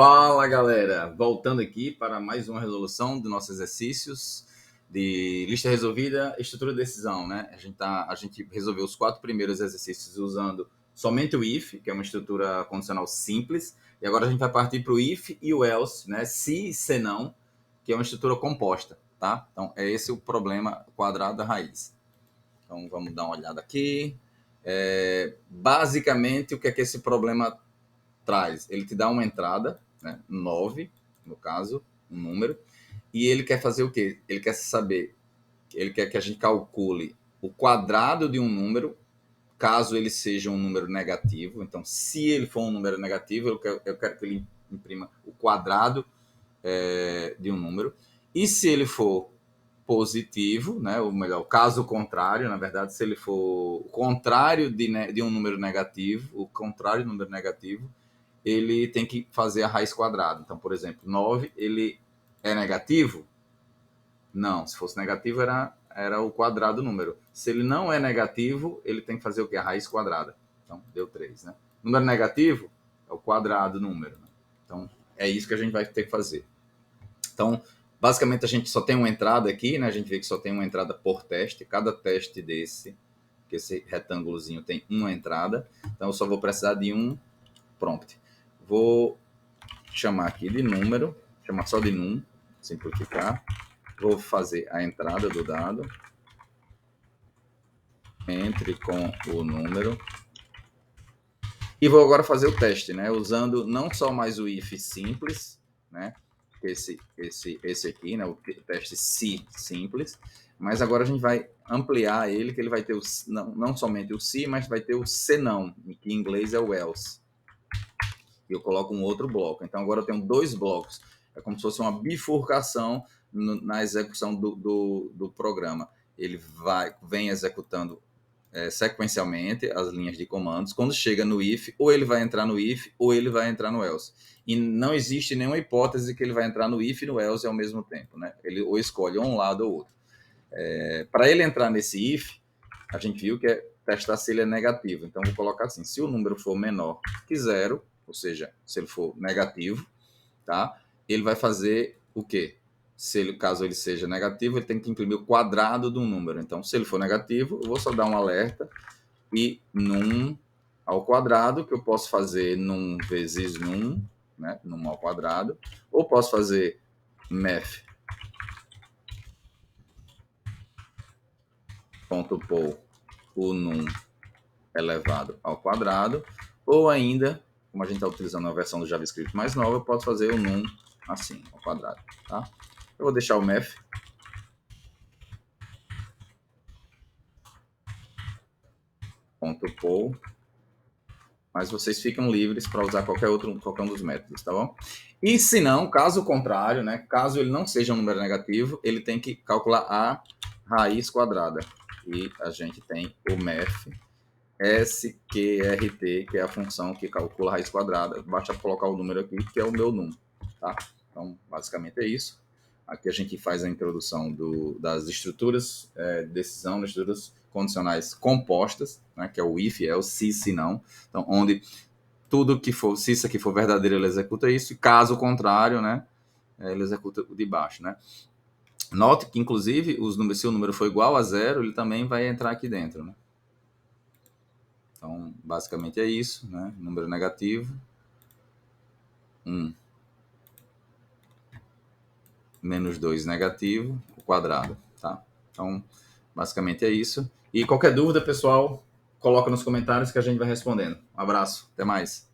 Fala, galera! Voltando aqui para mais uma resolução dos nossos exercícios de lista resolvida, estrutura de decisão, né? A gente resolveu os 4 primeiros exercícios usando somente o if, que é uma estrutura condicional simples, e agora a gente vai partir para o if e o else, né? Se e se não, que é uma estrutura composta, tá? Então, é esse o problema quadrado da raiz. Então, vamos dar uma olhada aqui. Basicamente, o que é que esse problema traz? Ele te dá uma entrada, né, 9, no caso, um número, e ele quer fazer o quê? Ele quer que a gente calcule o quadrado de um número, caso ele seja um número negativo. Então, se ele for um número negativo, eu quero que ele imprima o quadrado de um número. E se ele for positivo, né, ou melhor, caso contrário, na verdade, se ele for o contrário de um número negativo, ele tem que fazer a raiz quadrada. Então, por exemplo, 9, ele é negativo? Não, se fosse negativo era o quadrado do número. Se ele não é negativo, ele tem que fazer o quê? A raiz quadrada. Então, deu 3, né? Número negativo é o quadrado do número, né? Então, é isso que a gente vai ter que fazer. Então, basicamente, a gente só tem uma entrada aqui, né? A gente vê que só tem uma entrada por teste. Cada teste desse, que esse retângulozinho tem uma entrada. Então, eu só vou precisar de um prompt. Vou chamar aqui de número, chamar só de num, simplificar. Vou fazer a entrada do dado. Entre com o número. E vou agora fazer o teste, né? Usando não só mais o if simples, né? Esse aqui, né? O teste se simples. Mas agora a gente vai ampliar ele, que ele vai ter não somente o se, mas vai ter o se não, que em inglês é o else. E eu coloco um outro bloco. Então agora eu tenho 2 blocos. É como se fosse uma bifurcação na execução do programa. Ele vem executando sequencialmente as linhas de comandos. Quando chega no if, ou ele vai entrar no if, ou ele vai entrar no else. E não existe nenhuma hipótese que ele vai entrar no if e no else ao mesmo tempo, né? Ele ou escolhe um lado ou outro. Para ele entrar nesse if, a gente viu que é testar se ele é negativo. Então, vou colocar assim: se o número for menor que 0, ou seja, se ele for negativo, tá? Ele vai fazer o quê? Caso ele seja negativo, ele tem que imprimir o quadrado do número. Então, se ele for negativo, eu vou só dar um alerta e num ao quadrado, que eu posso fazer num vezes num, né? Num ao quadrado, ou posso fazer math.poll o num elevado ao quadrado, ou ainda, como a gente está utilizando a versão do JavaScript mais nova, eu posso fazer o num assim, ao quadrado, tá? Eu vou deixar o math .poll, mas vocês ficam livres para usar qualquer um dos métodos, tá bom? E se não, caso contrário, né, caso ele não seja um número negativo, ele tem que calcular a raiz quadrada. E a gente tem o math sqrt, que é a função que calcula a raiz quadrada. Basta colocar o número aqui, que é o meu num, tá? Então, basicamente é isso. Aqui a gente faz a introdução das estruturas de decisão, das estruturas condicionais compostas, né, que é o if, é o se não. Então, onde tudo que for, se isso aqui for verdadeiro, ele executa isso, e caso contrário, né, ele executa o de baixo, né. Note que, inclusive, se o número for igual a 0, ele também vai entrar aqui dentro, né. Então, basicamente é isso, né, número negativo, 1 menos 2 negativo, o quadrado, tá? Então, basicamente é isso. E qualquer dúvida, pessoal, coloca nos comentários que a gente vai respondendo. Um abraço, até mais.